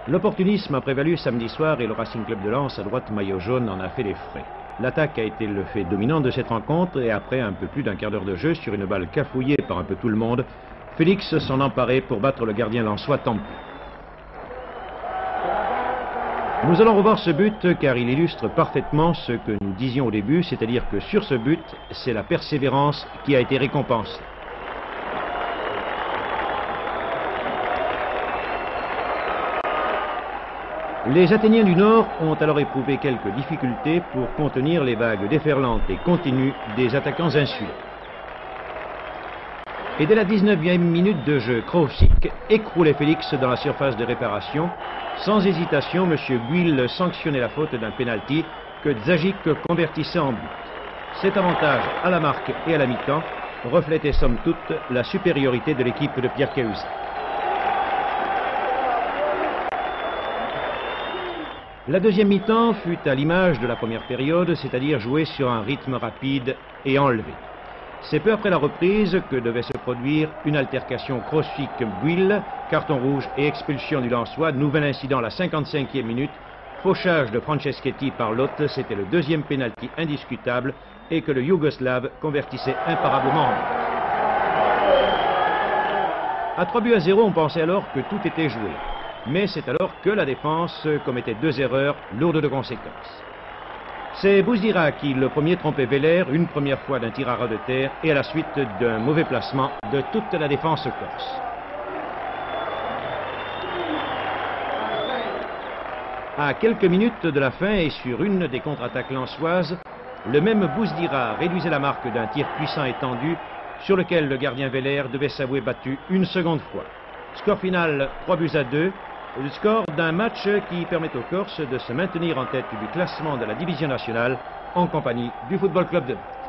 L'opportunisme a prévalu samedi soir et le Racing Club de Lens, à droite maillot jaune, en a fait les frais. L'attaque a été le fait dominant de cette rencontre et après un peu plus d'un quart d'heure de jeu sur une balle cafouillée par un peu tout le monde, Félix s'en emparait pour battre le gardien lensois tant pis. Nous allons revoir ce but car il illustre parfaitement ce que nous disions au début, c'est-à-dire que sur ce but, c'est la persévérance qui a été récompensée. Les Athéniens du Nord ont alors éprouvé quelques difficultés pour contenir les vagues déferlantes et continues des attaquants insulaires. Et dès la 19e minute de jeu, Krosik écroulait Félix dans la surface de réparation. Sans hésitation, M. Guil sanctionnait la faute d'un pénalty que Zagic convertissait en but. Cet avantage à la marque et à la mi-temps reflétait somme toute la supériorité de l'équipe de Pierre Cahuzac. La deuxième mi-temps fut à l'image de la première période, c'est-à-dire jouée sur un rythme rapide et enlevé. C'est peu après la reprise que devait se produire une altercation Krosik-Guil, carton rouge et expulsion du Lensois, nouvel incident à la 55e minute, fauchage de Franceschetti par l'hôte, c'était le deuxième pénalty indiscutable et que le Yougoslave convertissait imparablement en but. À 3-0, on pensait alors que tout était joué. Mais c'est alors que la défense commettait deux erreurs lourdes de conséquences. C'est Bouzdira qui, le premier, trompait Veller une première fois d'un tir à ras de terre et à la suite d'un mauvais placement de toute la défense corse. À quelques minutes de la fin et sur une des contre-attaques lensoises, le même Bouzdira réduisait la marque d'un tir puissant et tendu sur lequel le gardien Veller devait s'avouer battu une seconde fois. Score final 3-2. Le score d'un match qui permet aux Corses de se maintenir en tête du classement de la division nationale en compagnie du Football Club de Nantes.